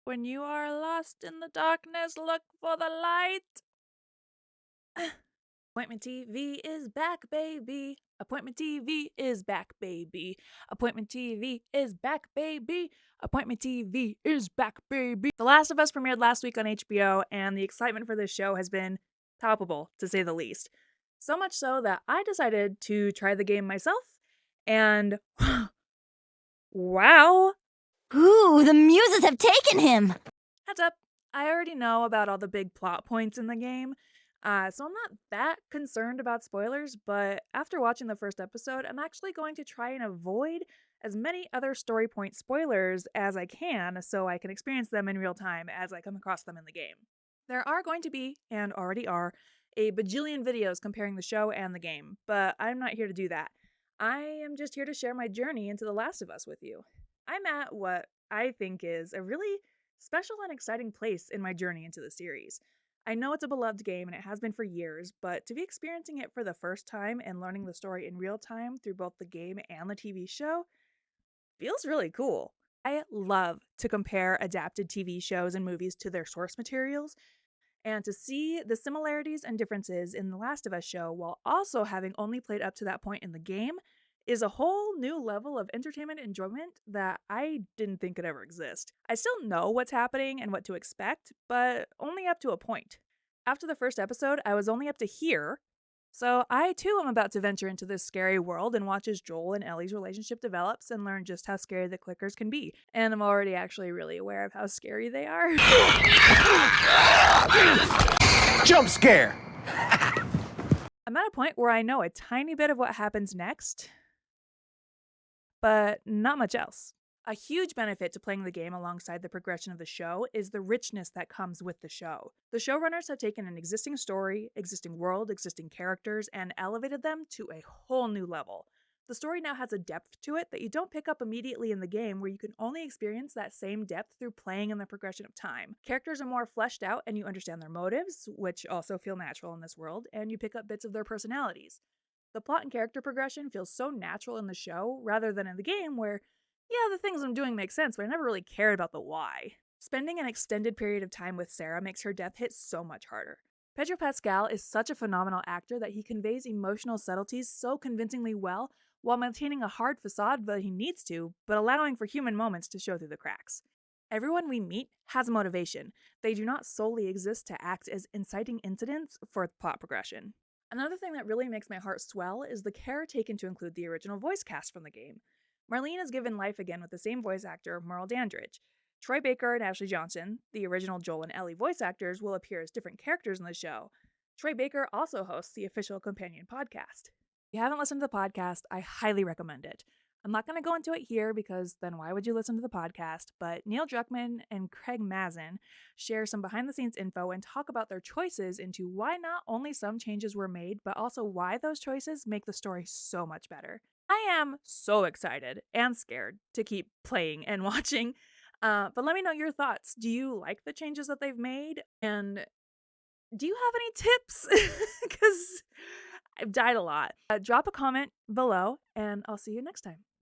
When you are lost in the darkness, look for the light. Appointment TV is back, baby. Appointment TV is back, baby. Appointment TV is back, baby. Appointment TV is back, baby. The Last of Us premiered last week on HBO, and the excitement for this show has been palpable, to say the least. So much so that I decided to try the game myself, and wow! Ooh, the muses have taken him! Heads up, I already know about all the big plot points in the game, so I'm not that concerned about spoilers, but after watching the first episode, I'm actually going to try and avoid as many other story point spoilers as I can so I can experience them in real time as I come across them in the game. There are going to be, and already are, a bajillion videos comparing the show and the game, but I'm not here to do that. I am just here to share my journey into The Last of Us with you. I'm at what I think is a really special and exciting place in my journey into the series. I know it's a beloved game and it has been for years, but to be experiencing it for the first time and learning the story in real time through both the game and the TV show feels really cool. I love to compare adapted TV shows and movies to their source materials and to see the similarities and differences in The Last of Us show while also having only played up to that point in the game is a whole new level of entertainment enjoyment that I didn't think could ever exist. I still know what's happening and what to expect, but only up to a point. After the first episode, I was only up to here, so I too am about to venture into this scary world and watch as Joel and Ellie's relationship develops and learn just how scary the clickers can be. And I'm already actually really aware of how scary they are. Jump scare! I'm at a point where I know a tiny bit of what happens next, but not much else. A huge benefit to playing the game alongside the progression of the show is the richness that comes with the show. The showrunners have taken an existing story, existing world, existing characters, and elevated them to a whole new level. The story now has a depth to it that you don't pick up immediately in the game, where you can only experience that same depth through playing in the progression of time. Characters are more fleshed out and you understand their motives, which also feel natural in this world, and you pick up bits of their personalities. The plot and character progression feels so natural in the show rather than in the game, where yeah, the things I'm doing make sense, but I never really cared about the why. Spending an extended period of time with Sarah makes her death hit so much harder. Pedro Pascal is such a phenomenal actor that he conveys emotional subtleties so convincingly well while maintaining a hard facade that he needs to, but allowing for human moments to show through the cracks. Everyone we meet has a motivation. They do not solely exist to act as inciting incidents for plot progression. Another thing that really makes my heart swell is the care taken to include the original voice cast from the game. Marlene is given life again with the same voice actor, Merle Dandridge. Troy Baker and Ashley Johnson, the original Joel and Ellie voice actors, will appear as different characters in the show. Troy Baker also hosts the official companion podcast. If you haven't listened to the podcast, I highly recommend it. I'm not going to go into it here because then why would you listen to the podcast? But Neil Druckmann and Craig Mazin share some behind the scenes info and talk about their choices into why not only some changes were made, but also why those choices make the story so much better. I am so excited and scared to keep playing and watching. But let me know your thoughts. Do you like the changes that they've made? And do you have any tips? Because I've died a lot. Drop a comment below, and I'll see you next time.